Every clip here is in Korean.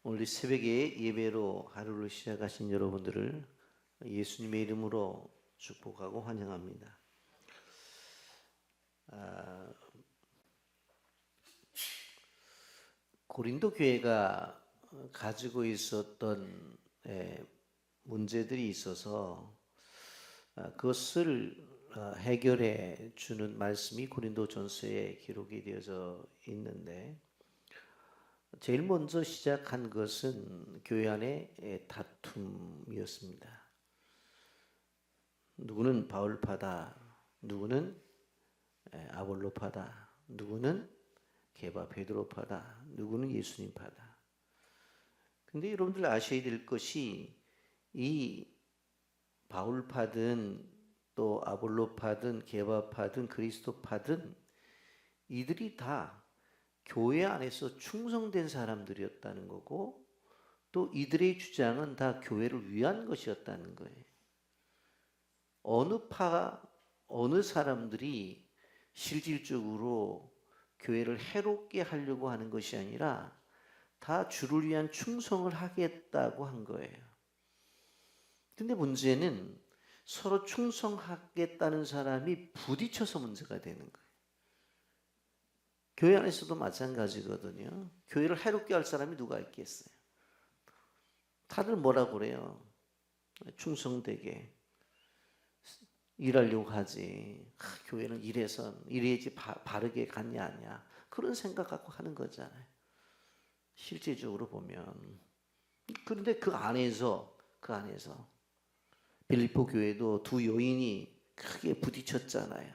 오늘 새벽에 예배로 하루를 시작하신 여러분들을 예수님의 이름으로 축복하고 환영합니다. 고린도 교회가 가지고 있었던 문제들이 있어서 그것을 해결해 주는 말씀이 고린도전서에 기록이 되어져 있는데, 제일 먼저 시작한 것은 교회 안의 다툼이었습니다. 누구는 바울파다, 누구는 아볼로파다, 누구는 게바 베드로파다, 누구는 예수님파다. 근데 여러분들 아셔야 될 것이, 이 바울파든 또 아볼로파든 게바파든 그리스도파든 이들이 다 교회 안에서 충성된 사람들이었다는 거고, 또 이들의 주장은 다 교회를 위한 것이었다는 거예요. 어느 사람들이 실질적으로 교회를 해롭게 하려고 하는 것이 아니라 다 주를 위한 충성을 하겠다고 한 거예요. 근데 문제는 서로 충성하겠다는 사람이 부딪혀서 문제가 되는 거예요. 교회 안에서도 마찬가지거든요. 교회를 해롭게 할 사람이 누가 있겠어요? 다들 뭐라고 그래요? 충성되게 일하려고 하지. 교회는 이래야지 바르게 갔냐 아니야. 그런 생각 갖고 하는 거잖아요. 실제적으로 보면. 그런데 그 안에서 빌립보 교회도 두 여인이 크게 부딪혔잖아요.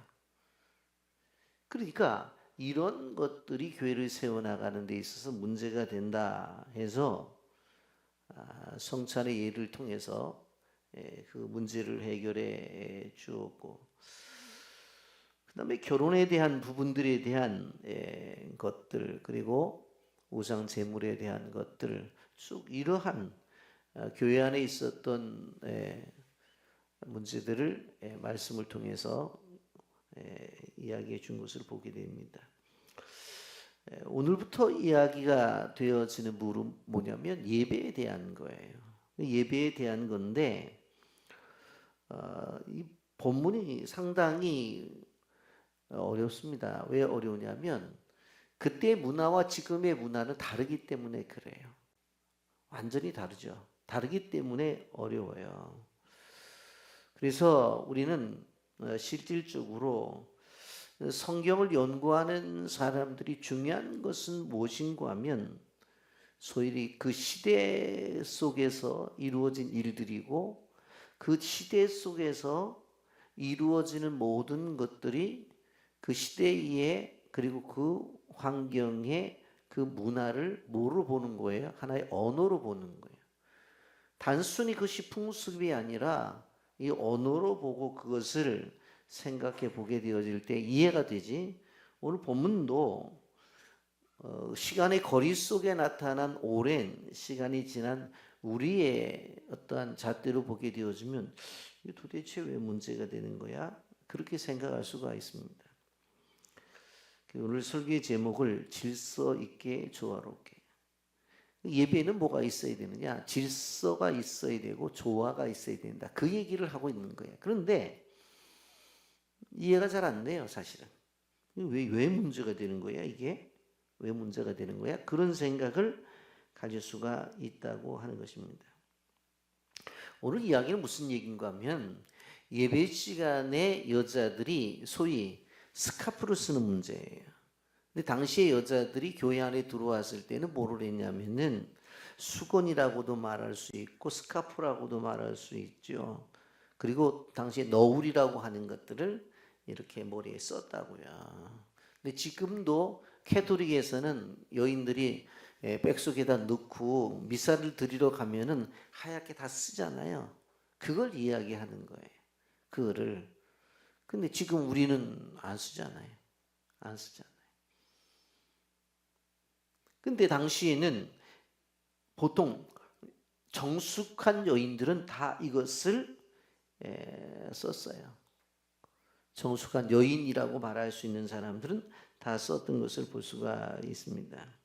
그러니까 이런 것들이 교회를 세워나가는 데 있어서 문제가 된다 해서 성찬의 예를 통해서 그 문제를 해결해 주었고, 그 다음에 결혼에 대한 부분들에 대한 것들, 그리고 우상 제물에 대한 것들, 쭉 이러한 교회 안에 있었던 문제들을 말씀을 통해서 이야기해 준 것을 보게 됩니다. 오늘부터 이야기가 되어지는 부분은 뭐냐면 예배에 대한 거예요. 예배에 대한 건데, 이 본문이 상당히 어렵습니다. 왜 어려우냐면 그때 문화와 지금의 문화는 다르기 때문에 그래요. 완전히 다르죠. 다르기 때문에 어려워요. 그래서 우리는 실질적으로 성경을 연구하는 사람들이 중요한 것은 무엇인가 하면, 소위 그 시대 속에서 이루어진 일들이고, 그 시대 속에서 이루어지는 모든 것들이 그 시대에, 그리고 그 환경에 그 문화를 뭐로 보는 거예요? 하나의 언어로 보는 거예요. 단순히 그것이 풍습이 아니라 이 언어로 보고 그것을 생각해 보게 되어질 때 이해가 되지. 오늘 본문도 시간의 거리 속에 나타난 오랜 시간이 지난 우리의 어떠한 잣대로 보게 되어지면 이게 도대체 왜 문제가 되는 거야? 그렇게 생각할 수가 있습니다. 오늘 설교의 제목을 질서 있게 조화롭게. 예배에는 뭐가 있어야 되느냐? 질서가 있어야 되고 조화가 있어야 된다. 그 얘기를 하고 있는 거예요. 그런데 이해가 잘 안 돼요, 사실은. 왜 문제가 되는 거야, 이게? 왜 문제가 되는 거야? 그런 생각을 가질 수가 있다고 하는 것입니다. 오늘 이야기는 무슨 얘기인가 하면, 예배 시간에 여자들이 소위 스카프를 쓰는 문제예요. 근데 당시에 여자들이 교회 안에 들어왔을 때는 뭐를 했냐면은 수건이라고도 말할 수 있고 스카프라고도 말할 수 있죠. 그리고 당시에 너울이라고 하는 것들을 이렇게 머리에 썼다고요. 근데 지금도 캐토릭에서는 여인들이 백속에다 넣고 미사를 드리러 가면은 하얗게 다 쓰잖아요. 그걸 이야기하는 거예요. 그거를. 근데 지금 우리는 안 쓰잖아요. 안 쓰잖아요. 근데 당시에는 보통 정숙한 여인들은 다 이것을 썼어요. 정숙한 여인이라고 말할 수 있는 사람들은 다 썼던 것을 볼 수가 있습니다.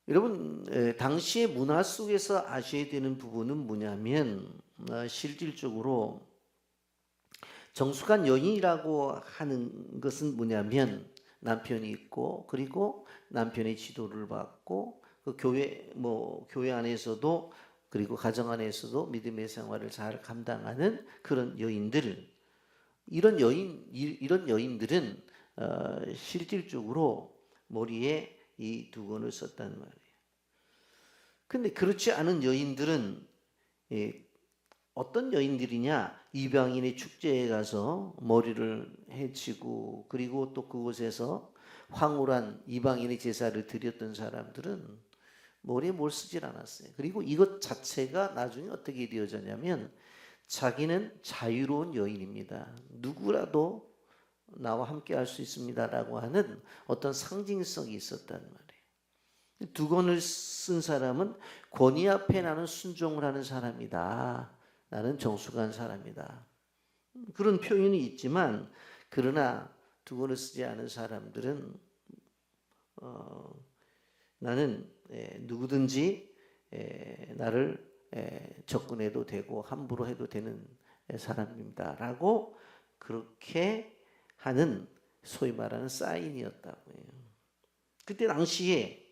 여러분, 당시의 문화 속에서 아셔야 되는 부분은 뭐냐면 실질적으로 정숙한 여인이라고 하는 것은 뭐냐면 남편이 있고 그리고 남편의 지도를 받고 그 교회 안에서도 그리고 가정 안에서도 믿음의 생활을 잘 감당하는 그런 여인들, 이런 여인들은 실질적으로 머리에 이 두건을 썼단 말이에요. 근데 그렇지 않은 여인들은 어떤 여인들이냐? 이방인의 축제에 가서 머리를 헤치고 그리고 또 그곳에서 황홀한 이방인의 제사를 드렸던 사람들은 머리에 뭘 쓰질 않았어요. 그리고 이것 자체가 나중에 어떻게 되어졌냐면 자기는 자유로운 여인입니다. 누구라도 나와 함께 할 수 있습니다라고 하는 어떤 상징성이 있었단 말이에요. 두건을 쓴 사람은 권위 앞에 나는 순종을 하는 사람이다. 나는 정숙한 사람이다. 그런 표현이 있지만 그러나 두건을 쓰지 않은 사람들은 나는 누구든지 나를 접근해도 되고 함부로 해도 되는 사람입니다. 라고 그렇게 하는 소위 말하는 사인이었다고 해요. 그때 당시에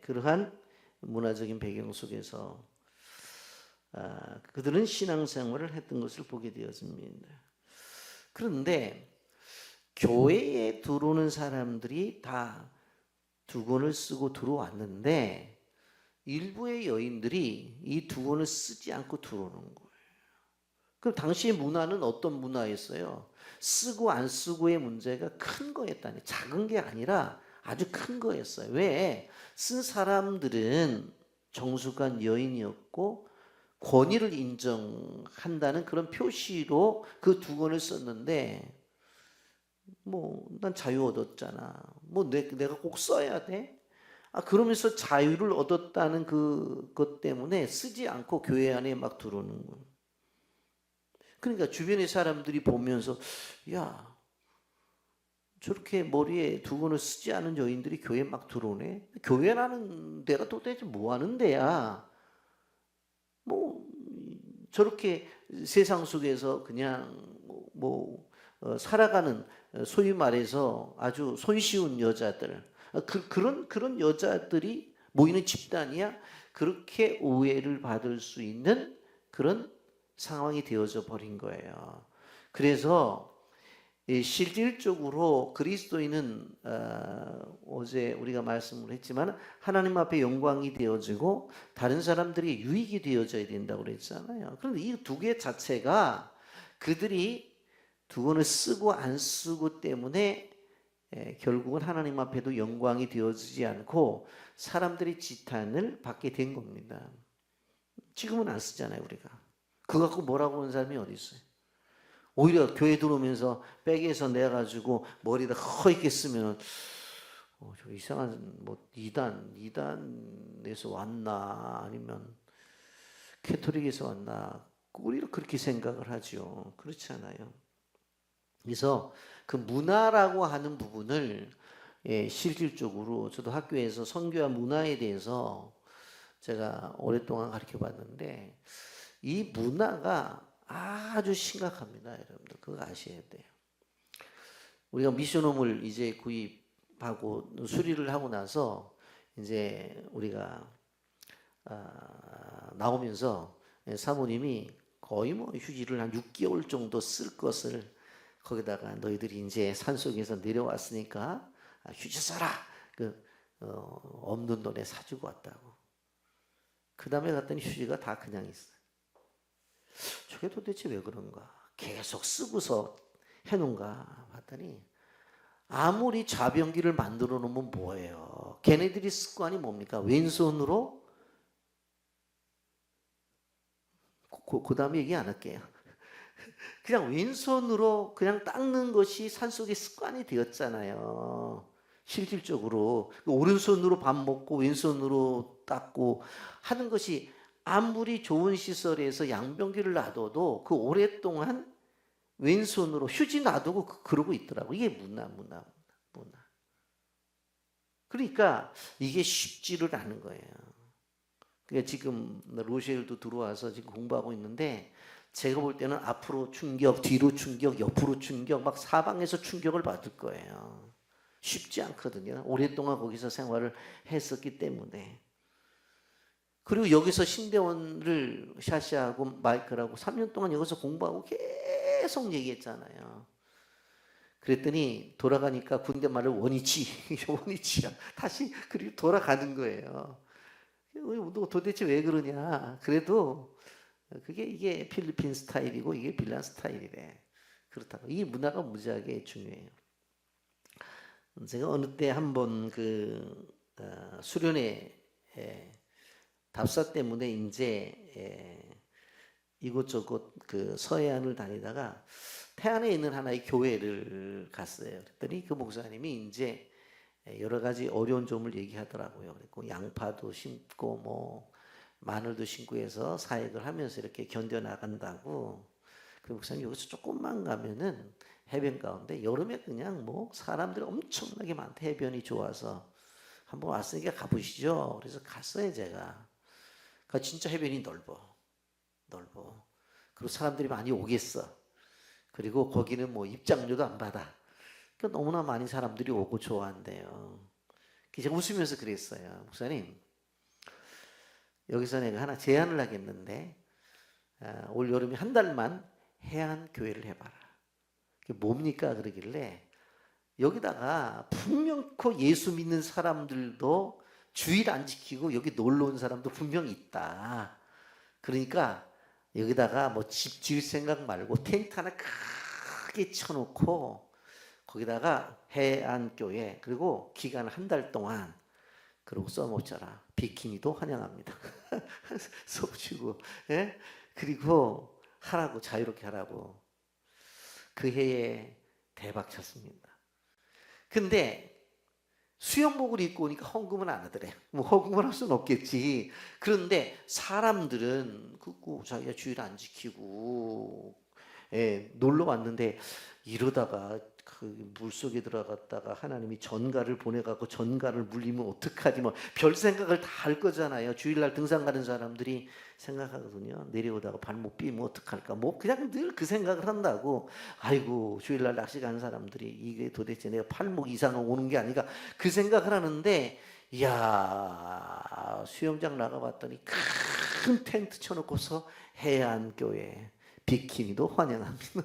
그러한 문화적인 배경 속에서 그들은 신앙생활을 했던 것을 보게 되었습니다. 그런데 교회에 들어오는 사람들이 다 두건을 쓰고 들어왔는데 일부의 여인들이 이 두건을 쓰지 않고 들어오는 거예요. 그럼 당시의 문화는 어떤 문화였어요? 쓰고 안 쓰고의 문제가 큰 거였다니, 작은 게 아니라 아주 큰 거였어요. 왜? 쓴 사람들은 정숙한 여인이었고 권위를 인정한다는 그런 표시로 그 두건을 썼는데 난 자유 얻었잖아. 내가 꼭 써야 돼? 그러면서 자유를 얻었다는 그것 때문에 쓰지 않고 교회 안에 막 들어오는 거예요. 그러니까 주변의 사람들이 보면서 야, 저렇게 머리에 두건을 쓰지 않은 여인들이 교회에 막 들어오네. 교회라는 데가 도대체 뭐 하는 데야? 저렇게 세상 속에서 그냥 살아가는 소위 말해서 아주 손쉬운 여자들, 그런 여자들이 모이는 집단이야. 그렇게 오해를 받을 수 있는 그런 상황이 되어져 버린 거예요. 그래서 실질적으로 그리스도인은 어제 우리가 말씀을 했지만 하나님 앞에 영광이 되어지고 다른 사람들이 유익이 되어져야 된다고 그랬잖아요. 그런데 이 두 개 자체가 그들이 두건을 쓰고 안 쓰고 때문에 결국은 하나님 앞에도 영광이 되어지지 않고 사람들이 지탄을 받게 된 겁니다. 지금은 안 쓰잖아요, 우리가. 그거 갖고 뭐라고 하는 사람이 어디 있어요? 오히려 교회 들어오면서 백에서 내가지고 머리다 허옇게 쓰면 저 이상한 이단에서 왔나 아니면 캐토릭에서 왔나 우리는 그렇게 생각을 하죠. 그렇지 않아요. 그래서 그 문화라고 하는 부분을 실질적으로 저도 학교에서 선교와 문화에 대해서 제가 오랫동안 가르쳐 봤는데 이 문화가 아주 심각합니다. 여러분들 그거 아셔야 돼요. 우리가 미션홈을 이제 구입하고 수리를 하고 나서 이제 우리가 나오면서 사모님이 거의 휴지를 한 6개월 정도 쓸 것을 거기다가 너희들이 이제 산속에서 내려왔으니까 휴지 써라. 없는 돈에 사주고 왔다고. 그 다음에 갔더니 휴지가 다 그냥 있어요. 저게 도대체 왜 그런가? 계속 쓰고서 해놓은가 봤더니 아무리 자변기를 만들어 놓으면 뭐예요? 걔네들이 습관이 뭡니까? 왼손으로 그 다음에 얘기 안 할게요. 그냥 왼손으로 그냥 닦는 것이 산속의 습관이 되었잖아요. 실질적으로 오른손으로 밥 먹고 왼손으로 닦고 하는 것이 아무리 좋은 시설에서 양변기를 놔둬도 그 오랫동안 왼손으로 휴지 놔두고 그러고 있더라고. 이게 문화. 그러니까 이게 쉽지를 않은 거예요. 그러니까 지금 로셸도 들어와서 지금 공부하고 있는데 제가 볼 때는 앞으로 충격, 뒤로 충격, 옆으로 충격, 막 사방에서 충격을 받을 거예요. 쉽지 않거든요. 오랫동안 거기서 생활을 했었기 때문에. 그리고 여기서 신대원을 샤시하고 마이클하고 3년 동안 여기서 공부하고 계속 얘기했잖아요. 그랬더니 돌아가니까 군대 말을 원위치, 원위치야. 다시 그리고 돌아가는 거예요. 너 도대체 왜 그러냐? 그래도 이게 필리핀 스타일이고 이게 빌란 스타일이래. 그렇다고. 이 문화가 무지하게 중요해요. 제가 어느 때 한번 수련회 답사 때문에 이제 이곳저곳 서해안을 다니다가 태안에 있는 하나의 교회를 갔어요. 그랬더니 그 목사님이 이제 여러 가지 어려운 점을 얘기하더라고요. 그리고 양파도 심고 뭐 마늘도 심고 해서 사역을 하면서 이렇게 견뎌 나간다고. 그 목사님 여기서 조금만 가면은 해변 가운데 여름에 그냥 뭐 사람들이 엄청나게 많다. 해변이 좋아서 한번 왔으니까 가보시죠. 그래서 갔어요 제가. 진짜 해변이 넓어. 그리고 사람들이 많이 오겠어. 그리고 거기는 뭐 입장료도 안 받아. 그러니까 너무나 많이 사람들이 오고 좋아한대요. 제가 웃으면서 그랬어요. 목사님, 여기서 내가 하나 제안을 하겠는데 올 여름에 한 달만 해안 교회를 해봐라. 그게 뭡니까? 그러길래 여기다가 분명코 예수 믿는 사람들도 주일 안 지키고 여기 놀러 온 사람도 분명 있다. 그러니까 여기다가 뭐 집 지을 생각 말고 텐트 하나 크게 쳐놓고 거기다가 해안교회 그리고 기간 한 달 동안 그러고 써놓자라. 비키니도 환영합니다. 써주고 예? 그리고 하라고 자유롭게 하라고. 그 해에 대박 쳤습니다. 근데 수영복을 입고 오니까 헌금은 안 하더래. 뭐 헌금을 할 수는 없겠지. 그런데 사람들은 자기가 주일 안 지키고 놀러 왔는데 이러다가 물속에 들어갔다가 하나님이 전갈을 보내갖고 전갈을 물리면 어떡하지 뭐 별 생각을 다 할 거잖아요. 주일날 등산 가는 사람들이 생각하거든요. 내려오다가 발목 삐면 어떡할까 뭐 그냥 늘 그 생각을 한다고. 아이고 주일날 낚시 가는 사람들이 이게 도대체 내가 팔목 이상 오는 게 아닌가 그 생각을 하는데 이야 수영장 나가봤더니 큰 텐트 쳐놓고서 해안교회 비키니도 환영합니다.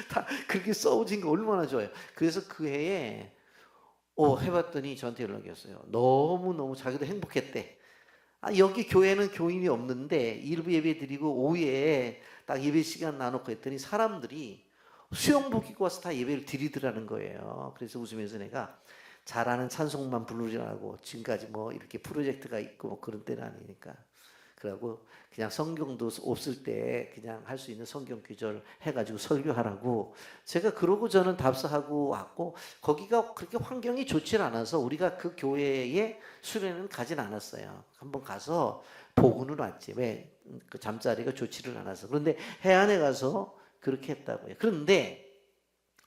다 그렇게 써오진 거 얼마나 좋아요. 그래서 그 해에 해봤더니 저한테 연락이 왔어요. 너무너무 자기도 행복했대. 여기 교회는 교인이 없는데 일부 예배 드리고 오후에 딱 예배 시간 나놓고 했더니 사람들이 수영복 입고 와서 다 예배를 드리더라는 거예요. 그래서 웃으면서 내가 잘하는 찬송만 부르라고 지금까지 뭐 이렇게 프로젝트가 있고 뭐 그런 때는 아니니까. 그러고 그냥 성경도 없을 때 그냥 할 수 있는 성경 구절 해가지고 설교하라고 제가 그러고 저는 답사하고 왔고 거기가 그렇게 환경이 좋지 않아서 우리가 그 교회에 수련회는 가진 않았어요. 한번 가서 보고는 왔지. 왜? 그 잠자리가 좋지를 않아서. 그런데 해안에 가서 그렇게 했다고요. 그런데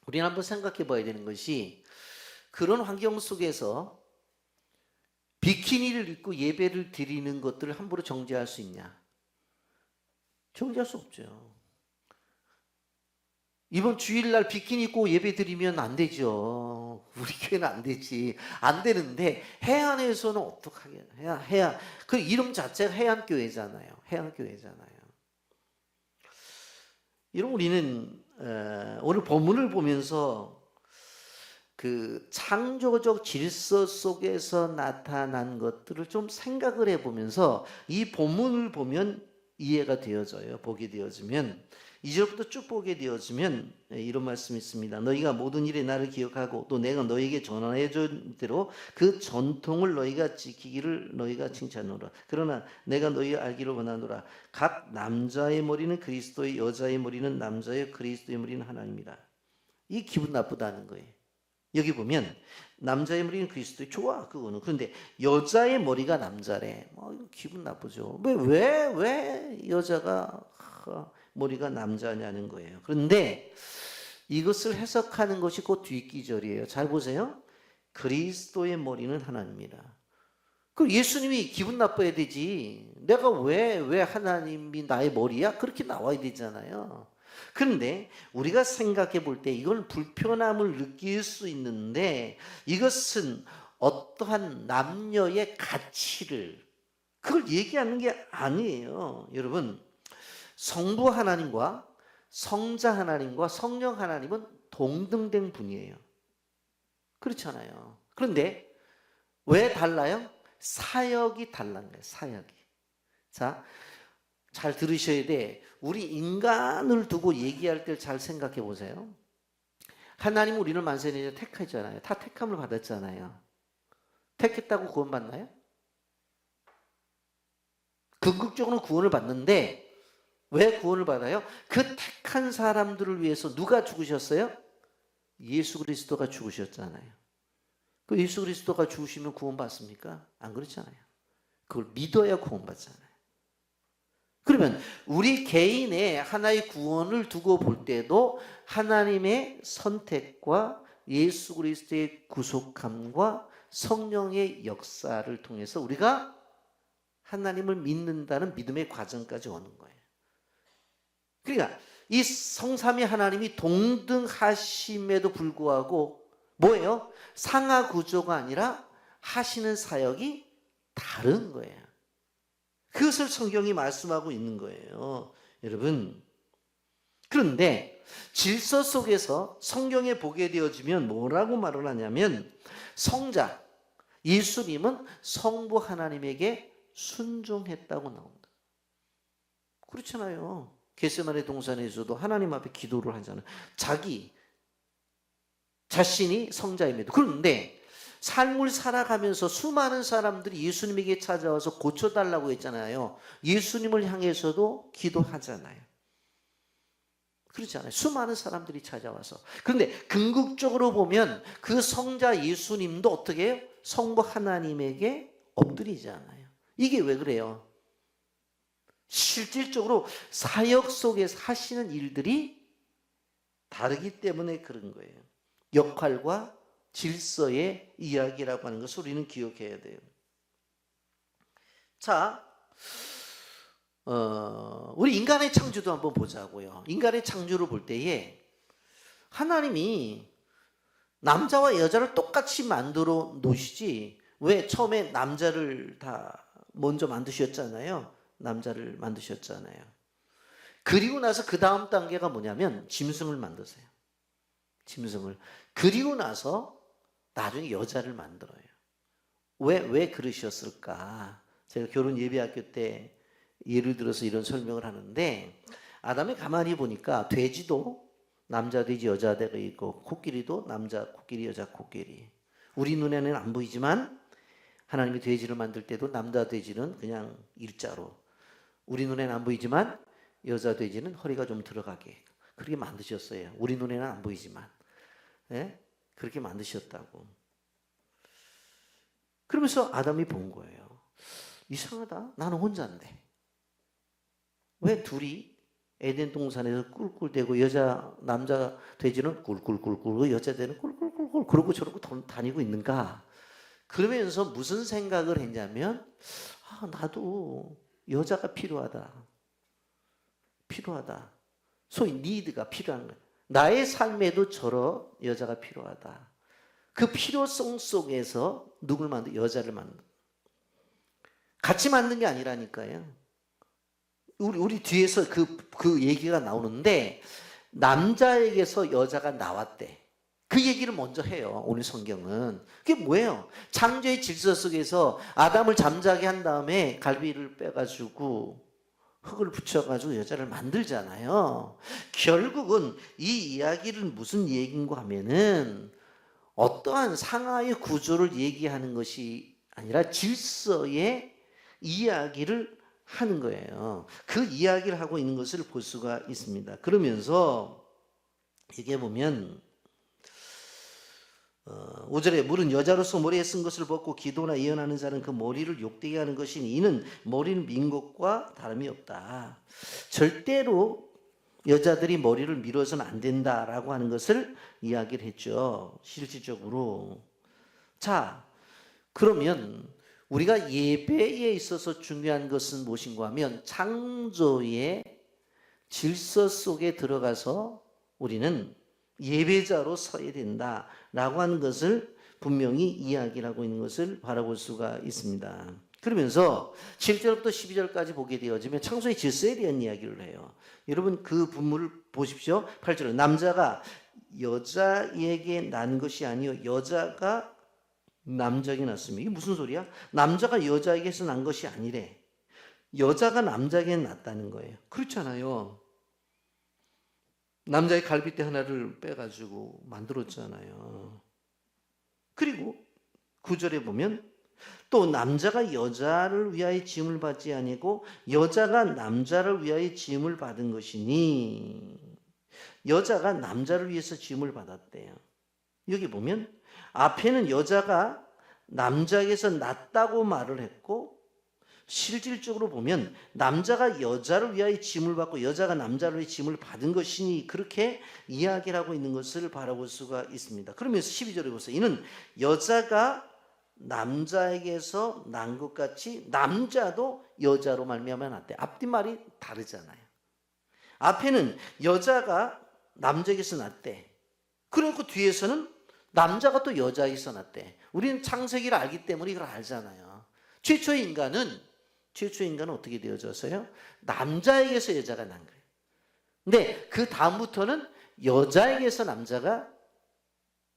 우리는 한번 생각해 봐야 되는 것이 그런 환경 속에서 비키니를 입고 예배를 드리는 것들을 함부로 정죄할 수 있냐? 정죄할 수 없죠. 이번 주일날 비키니 입고 예배 드리면 안 되죠. 우리 교회는 안 되지. 안 되는데 해안에서는 어떡하게 해안 그 이름 자체가 해안교회잖아요. 해안교회잖아요. 이런 우리는 오늘 본문을 보면서 그 창조적 질서 속에서 나타난 것들을 좀 생각을 해보면서 이 본문을 보면 이해가 되어져요. 보게 되어지면 2절부터 쭉 보게 되어지면 이런 말씀이 있습니다. 너희가 모든 일에 나를 기억하고 또 내가 너희에게 전하여 준 대로 그 전통을 너희가 지키기를 너희가 칭찬하노라. 그러나 내가 너희 알기를 원하노라. 각 남자의 머리는 그리스도의 여자의 머리는 남자의 그리스도의 머리는 하나님이라. 이 기분 나쁘다는 거예요. 여기 보면 남자의 머리는 그리스도의 좋아 그거는. 그런데 여자의 머리가 남자래. 기분 나쁘죠. 왜 여자가 머리가 남자냐는 거예요. 그런데 이것을 해석하는 것이 곧 뒷기절이에요. 잘 보세요. 그리스도의 머리는 하나님이라. 그 예수님이 기분 나빠야 되지. 내가 왜 하나님이 나의 머리야? 그렇게 나와야 되잖아요. 그런데 우리가 생각해 볼 때 이건 불편함을 느낄 수 있는데 이것은 어떠한 남녀의 가치를 그걸 얘기하는 게 아니에요. 여러분, 성부 하나님과 성자 하나님과 성령 하나님은 동등된 분이에요. 그렇잖아요. 그런데 왜 달라요? 사역이 달라는 거예요. 사역이. 자, 잘 들으셔야 돼. 우리 인간을 두고 얘기할 때 잘 생각해 보세요. 하나님은 우리를 만세에 택하잖아요. 다 택함을 받았잖아요. 택했다고 구원받나요? 궁극적으로 구원을 받는데 왜 구원을 받아요? 그 택한 사람들을 위해서 누가 죽으셨어요? 예수 그리스도가 죽으셨잖아요. 그 예수 그리스도가 죽으시면 구원받습니까? 안 그렇잖아요. 그걸 믿어야 구원받잖아요. 그러면 우리 개인의 하나의 구원을 두고 볼 때도 하나님의 선택과 예수 그리스도의 구속함과 성령의 역사를 통해서 우리가 하나님을 믿는다는 믿음의 과정까지 오는 거예요. 그러니까 이 성삼위 하나님이 동등하심에도 불구하고 뭐예요? 상하 구조가 아니라 하시는 사역이 다른 거예요. 그것을 성경이 말씀하고 있는 거예요. 여러분, 그런데 질서 속에서 성경에 보게 되어지면 뭐라고 말을 하냐면 성자 예수님은 성부 하나님에게 순종했다고 나온다. 그렇잖아요. 겟세마네 동산에서도 하나님 앞에 기도를 하잖아요. 자기 자신이 성자임에도. 그런데 삶을 살아가면서 수많은 사람들이 예수님에게 찾아와서 고쳐달라고 했잖아요. 예수님을 향해서도 기도하잖아요. 그렇지 않아요? 수많은 사람들이 찾아와서. 그런데 궁극적으로 보면 그 성자 예수님도 어떻게 해요? 성부 하나님에게 엎드리잖아요. 이게 왜 그래요? 실질적으로 사역 속에서 하시는 일들이 다르기 때문에 그런 거예요. 역할과 질서의 이야기라고 하는 것을 우리는 기억해야 돼요. 자, 우리 인간의 창조도 한번 보자고요. 인간의 창조를 볼 때에 하나님이 남자와 여자를 똑같이 만들어 놓으시지 왜 처음에 남자를 다 먼저 만드셨잖아요. 남자를 만드셨잖아요. 그리고 나서 그 다음 단계가 뭐냐면 짐승을 만드세요. 짐승을. 그리고 나서 나중에 여자를 만들어요. 왜 그러셨을까? 제가 결혼 예비학교 때 예를 들어서 이런 설명을 하는데 아담이 가만히 보니까 돼지도 남자 돼지 여자 돼가 있고 코끼리도 남자 코끼리 여자 코끼리. 우리 눈에는 안 보이지만 하나님이 돼지를 만들 때도 남자 돼지는 그냥 일자로 우리 눈에는 안 보이지만 여자 돼지는 허리가 좀 들어가게 그렇게 만드셨어요. 우리 눈에는 안 보이지만 예? 그렇게 만드셨다고. 그러면서 아담이 본 거예요. 이상하다. 나는 혼자인데 왜 둘이 에덴 동산에서 꿀꿀대고 남자 돼지는 꿀꿀꿀꿀 여자 돼지는 꿀꿀꿀꿀 그러고 저러고 다니고 있는가. 그러면서 무슨 생각을 했냐면 나도 여자가 필요하다. 소위 니드가 필요한 거야. 나의 삶에도 저런 여자가 필요하다. 그 필요성 속에서 누굴 만든? 여자를 만든. 같이 만든 게 아니라니까요. 우리 뒤에서 그 얘기가 나오는데 남자에게서 여자가 나왔대. 그 얘기를 먼저 해요. 오늘 성경은. 그게 뭐예요? 창조의 질서 속에서 아담을 잠자게 한 다음에 갈비를 빼가지고 흙을 붙여가지고 여자를 만들잖아요. 결국은 이 이야기를 무슨 얘기인가 하면은 어떠한 상하의 구조를 얘기하는 것이 아니라 질서의 이야기를 하는 거예요. 그 이야기를 하고 있는 것을 볼 수가 있습니다. 그러면서 얘기해 보면 5절에 물은 여자로서 머리에 쓴 것을 벗고 기도나 예언하는 자는 그 머리를 욕되게 하는 것이니 이는 머리는 민 것과 다름이 없다. 절대로 여자들이 머리를 밀어서는 안 된다라고 하는 것을 이야기를 했죠. 실질적으로. 자, 그러면 우리가 예배에 있어서 중요한 것은 무엇인가 하면 창조의 질서 속에 들어가서 우리는 예배자로 서야 된다라고 하는 것을 분명히 이야기를 하고 있는 것을 바라볼 수가 있습니다. 그러면서 7절부터 12절까지 보게 되어지면 창조의 질서에 대한 이야기를 해요. 여러분 그 분모를 보십시오. 8절에 남자가 여자에게 난 것이 아니요 여자가 남자에게 났습니다. 이게 무슨 소리야? 남자가 여자에게서 난 것이 아니래. 여자가 남자에게 났다는 거예요. 그렇잖아요. 남자의 갈비뼈 하나를 빼가지고 만들었잖아요. 그리고 9절에 보면 또 남자가 여자를 위하여 지음을 받지 아니고 여자가 남자를 위하여 지음을 받은 것이니 여자가 남자를 위해서 지음을 받았대요. 여기 보면 앞에는 여자가 남자에게서 났다고 말을 했고 실질적으로 보면 남자가 여자를 위하여 짐을 받고 여자가 남자를 위해 짐을 받은 것이니 그렇게 이야기를 하고 있는 것을 바라볼 수가 있습니다. 그러면서 12절에 보세요. 이는 여자가 남자에게서 난 것 같이 남자도 여자로 말미암아 났대. 앞뒷말이 다르잖아요. 앞에는 여자가 남자에게서 났대. 그리고 뒤에서는 남자가 또 여자에게서 났대. 우리는 창세기를 알기 때문에 이걸 알잖아요. 최초의 인간은 어떻게 되어졌어요? 남자에게서 여자가 난 거예요. 근데 그 다음부터는 여자에게서 남자가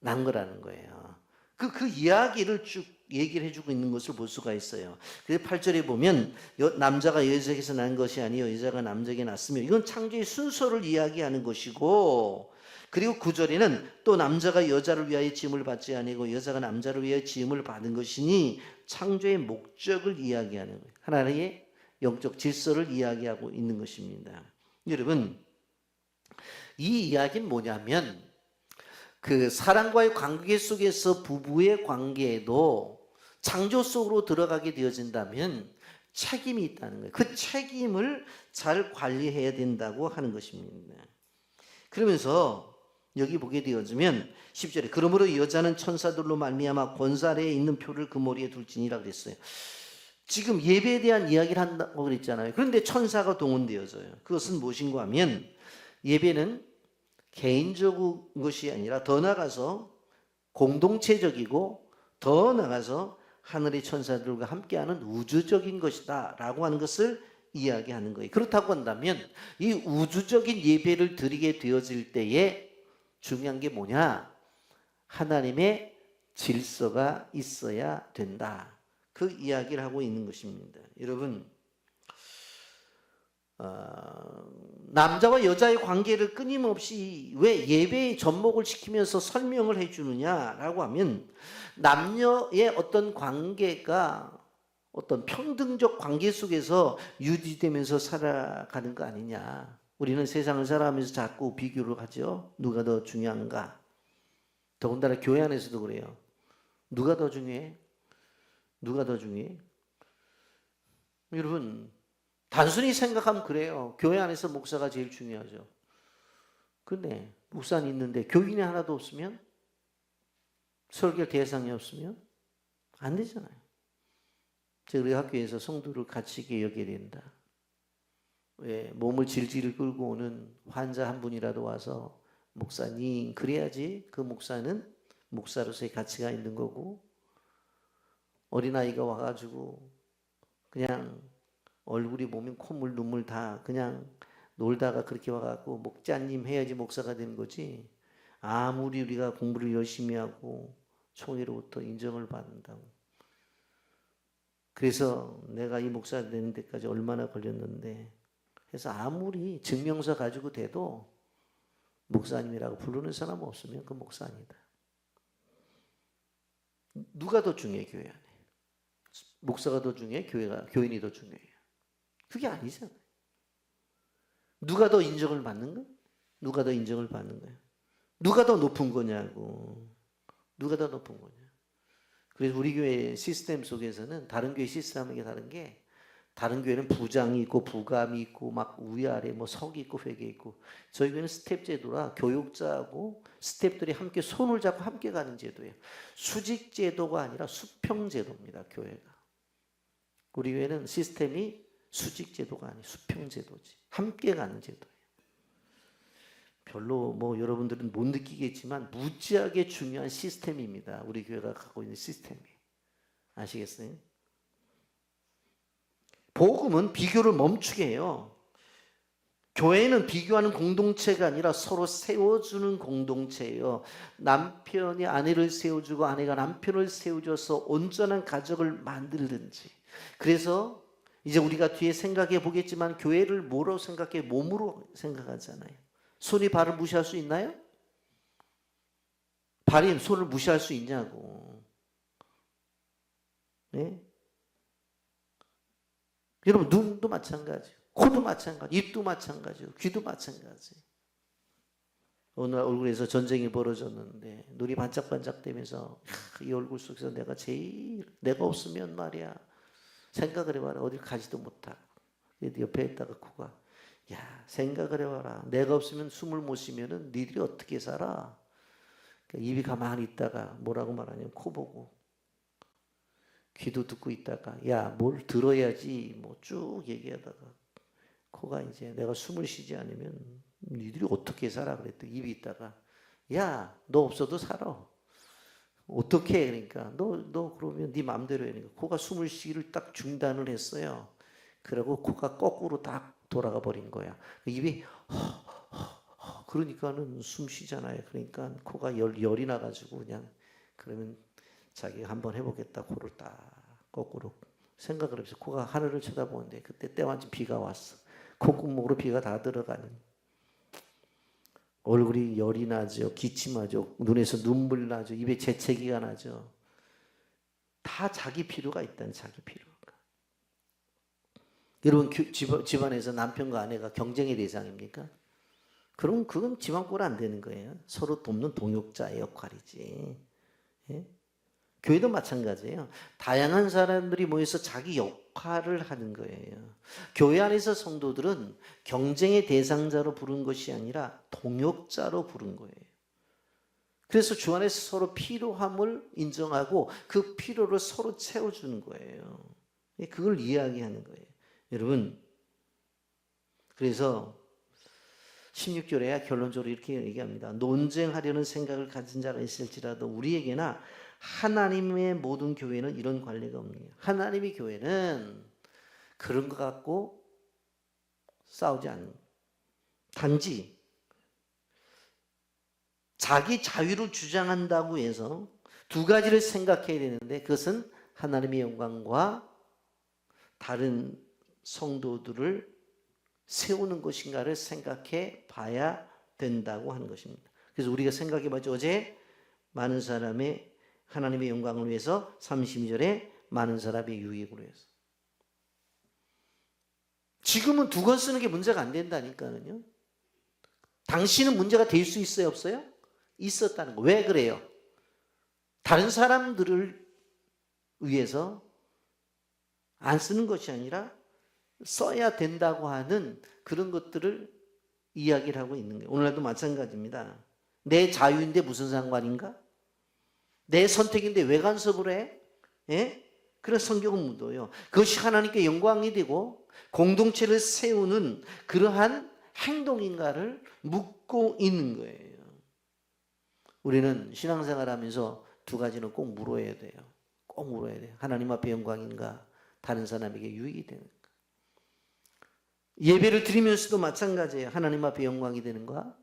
난 거라는 거예요. 그 이야기를 쭉 얘기를 해주고 있는 것을 볼 수가 있어요. 그래서 8절에 보면 남자가 여자에게서 난 것이 아니요 여자가 남자에게 났으며 이건 창조의 순서를 이야기하는 것이고 그리고 9절에는 또 남자가 여자를 위하여 지음을 받지 아니고 여자가 남자를 위하여 지음을 받은 것이니 창조의 목적을 이야기하는 거예요. 하나님의 영적 질서를 이야기하고 있는 것입니다. 여러분 이 이야기는 뭐냐면 그 사랑과의 관계 속에서 부부의 관계에도 창조 속으로 들어가게 되어진다면 책임이 있다는 거예요. 그 책임을 잘 관리해야 된다고 하는 것입니다. 그러면서 여기 보게 되어지면 10절에 그러므로 여자는 천사들로 말미암아 권사 아래에 있는 표를 그 머리에 둘지니라 그랬어요. 지금 예배에 대한 이야기를 한다고 그랬잖아요. 그런데 천사가 동원되어져요. 그것은 무엇인가 하면 예배는 개인적인 것이 아니라 더 나아가서 공동체적이고 더 나아가서 하늘의 천사들과 함께하는 우주적인 것이다 라고 하는 것을 이야기하는 거예요. 그렇다고 한다면 이 우주적인 예배를 드리게 되어질 때에 중요한 게 뭐냐? 하나님의 질서가 있어야 된다. 그 이야기를 하고 있는 것입니다. 여러분 남자와 여자의 관계를 끊임없이 왜 예배에 접목을 시키면서 설명을 해주느냐라고 하면 남녀의 어떤 관계가 어떤 평등적 관계 속에서 유지되면서 살아가는 거 아니냐. 우리는 세상을 살아가면서 자꾸 비교를 하죠. 누가 더 중요한가. 더군다나 교회 안에서도 그래요. 누가 더 중요해? 누가 더 중요해? 여러분 단순히 생각하면 그래요. 교회 안에서 목사가 제일 중요하죠. 근데 목사는 있는데 교인이 하나도 없으면 설교 대상이 없으면 안 되잖아요. 우리 학교에서 성도를 갇히게 여겨야 된다. 왜 몸을 질질 끌고 오는 환자 한 분이라도 와서 목사님 그래야지 그 목사는 목사로서의 가치가 있는 거고 어린아이가 와가지고 그냥 얼굴이 보면 콧물 눈물 다 그냥 놀다가 그렇게 와갖고 목자님 해야지 목사가 되는 거지. 아무리 우리가 공부를 열심히 하고 총회로부터 인정을 받는다고. 그래서 내가 이 목사 되는 데까지 얼마나 걸렸는데 그래서 아무리 증명서 가지고 돼도 목사님이라고 부르는 사람 없으면 그 목사 아니다. 누가 더 중요해 교회 안에? 목사가 더 중요해? 교인이 더 중요해요? 그게 아니잖아요. 누가 더 인정을 받는 거야? 누가 더 인정을 받는 거야? 누가 더 높은 거냐고. 누가 더 높은 거냐. 그래서 우리 교회 시스템 속에서는 다른 교회 시스템하고 다른 게 다른 교회는 부장이 있고 부감이 있고 막 위아래 뭐 석이 있고 회계 있고, 저희 교회는 스텝 제도라 교육자하고 스텝들이 함께 손을 잡고 함께 가는 제도예요. 수직 제도가 아니라 수평 제도입니다. 교회가. 우리 교회는 시스템이 수직 제도가 아니고 수평 제도지. 함께 가는 제도예요. 별로 뭐 여러분들은 못 느끼겠지만 무지하게 중요한 시스템입니다. 우리 교회가 갖고 있는 시스템이. 아시겠어요? 복음은 비교를 멈추게 해요. 교회는 비교하는 공동체가 아니라 서로 세워주는 공동체예요. 남편이 아내를 세워주고 아내가 남편을 세워줘서 온전한 가족을 만들든지. 그래서 이제 우리가 뒤에 생각해 보겠지만 교회를 뭐로 생각해? 몸으로 생각하잖아요. 손이 발을 무시할 수 있나요? 발이 손을 무시할 수 있냐고. 네? 여러분 눈도 마찬가지예요. 코도 마찬가지, 입도 마찬가지고 귀도 마찬가지. 어느 날 얼굴에서 전쟁이 벌어졌는데 눈이 반짝반짝대면서 이 얼굴 속에서 내가 없으면 말이야 생각을 해봐라 어딜 가지도 못하고 옆에 있다가 코가 야 생각을 해봐라 내가 없으면 숨을 못 쉬면은 니들이 어떻게 살아? 그러니까 입이 가만히 있다가 뭐라고 말하냐면 코 보고 귀도 듣고 있다가 야 뭘 들어야지 뭐 쭉 얘기하다가 코가 이제 내가 숨을 쉬지 않으면 니들이 어떻게 살아 그랬더니 입이 있다가 야 너 없어도 살아 어떻게 해 그러니까 너 그러면 네 맘대로 해 그러니까 코가 숨을 쉬기를 딱 중단을 했어요. 그리고 코가 거꾸로 딱 돌아가 버린 거야. 입이 그러니까는 숨 쉬잖아요. 그러니까 코가 열이 나가지고 그냥 그러면 자기가 한번 해보겠다 코를 딱 거꾸로 생각을 해서 코가 하늘을 쳐다보는데 그때 때마침 비가 왔어. 콧구멍으로 비가 다 들어가는 얼굴이 열이 나죠. 기침하죠. 눈에서 눈물 나죠. 입에 재채기가 나죠. 다 자기 필요가 있다는 자기 필요가. 여러분 집안에서 남편과 아내가 경쟁의 대상입니까? 그럼 그건 집안 꼴 안 되는 거예요. 서로 돕는 동역자의 역할이지. 예? 교회도 마찬가지예요. 다양한 사람들이 모여서 자기 역할을 하는 거예요. 교회 안에서 성도들은 경쟁의 대상자로 부른 것이 아니라 동역자로 부른 거예요. 그래서 주 안에서 서로 필요함을 인정하고 그 필요를 서로 채워주는 거예요. 그걸 이야기하는 거예요. 여러분, 그래서 16절에 결론적으로 이렇게 얘기합니다. 논쟁하려는 생각을 가진 자가 있을지라도 우리에게나 하나님의 모든 교회는 이런 관리가 없는 거예요. 하나님의 교회는 그런 것 갖고 싸우지 않는 거예요. 단지 자기 자유를 주장한다고 해서 두 가지를 생각해야 되는데 그것은 하나님의 영광과 다른 성도들을 세우는 것인가를 생각해 봐야 된다고 하는 것입니다. 그래서 우리가 생각해 봤죠. 어제 많은 사람의 하나님의 영광을 위해서 32절에 많은 사람의 유익으로 해서. 지금은 두 권 쓰는 게 문제가 안 된다니까요. 당신은 문제가 될 수 있어요, 없어요? 있었다는 거. 왜 그래요? 다른 사람들을 위해서 안 쓰는 것이 아니라 써야 된다고 하는 그런 것들을 이야기를 하고 있는 거예요. 오늘날도 마찬가지입니다. 내 자유인데 무슨 상관인가? 내 선택인데 왜 간섭을 해? 예? 그래서 성경은 묻어요. 그것이 하나님께 영광이 되고 공동체를 세우는 그러한 행동인가를 묻고 있는 거예요. 우리는 신앙생활하면서 두 가지는 꼭 물어야 돼요. 꼭 물어야 돼요. 하나님 앞에 영광인가? 다른 사람에게 유익이 되는가? 예배를 드리면서도 마찬가지예요. 하나님 앞에 영광이 되는가?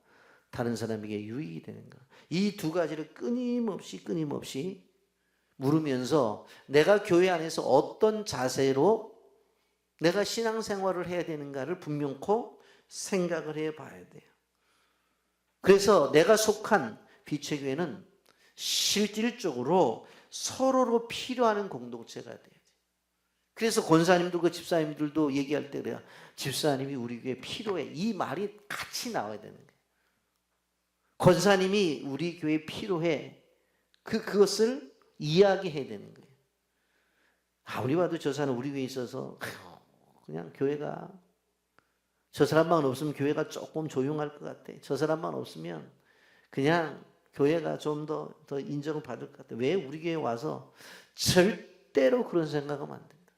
다른 사람에게 유익이 되는가? 이 두 가지를 끊임없이 물으면서 내가 교회 안에서 어떤 자세로 내가 신앙생활을 해야 되는가를 분명코 생각을 해봐야 돼요. 그래서 내가 속한 빛의 교회는 실질적으로 서로로 필요하는 공동체가 돼야 돼요. 그래서 권사님들과 집사님들도 얘기할 때 그래요. 집사님이 우리 교회에 필요해. 이 말이 같이 나와야 되는 거예요. 권사님이 우리 교회에 필요해. 그것을 이야기해야 되는 거예요. 아무리 봐도 저 사람 우리 교회에 있어서 그냥 교회가 저 사람만 없으면 교회가 조금 조용할 것 같아. 저 사람만 없으면 그냥 교회가 좀 더 인정을 받을 것 같아. 왜 우리 교회 와서 절대로 그런 생각하면 안 된다.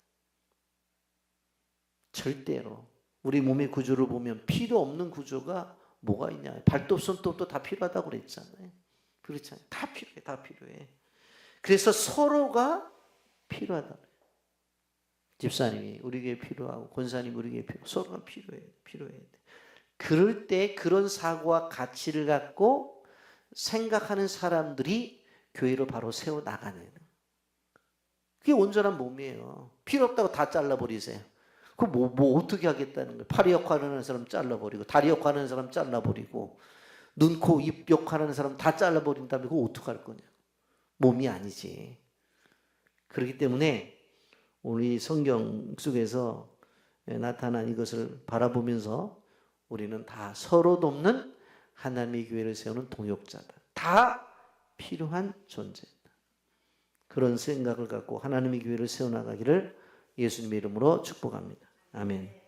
절대로. 우리 몸의 구조를 보면 필요 없는 구조가 뭐가 있냐. 발톱, 손톱도 다 필요하다고 그랬잖아요. 그렇잖아요. 다 필요해, 다 필요해. 그래서 서로가 필요하다. 집사님이 우리 교회 필요하고 권사님이 우리 교회 필요하고 서로가 필요해야 돼. 그럴 때 그런 사고와 가치를 갖고 생각하는 사람들이 교회로 바로 세워나가는 그게 온전한 몸이에요. 필요 없다고 다 잘라버리세요. 그럼 뭐 어떻게 하겠다는 거예요. 팔이 역할하는 사람 잘라버리고 다리 역할하는 사람 잘라버리고 눈, 코, 입 역할하는 사람 다 잘라버린 다음에 그거 어떡할 거냐. 몸이 아니지. 그렇기 때문에 우리 성경 속에서 나타난 이것을 바라보면서 우리는 다 서로 돕는 하나님의 교회를 세우는 동역자다. 다 필요한 존재다. 그런 생각을 갖고 하나님의 교회를 세워나가기를 예수님의 이름으로 축복합니다. 아멘.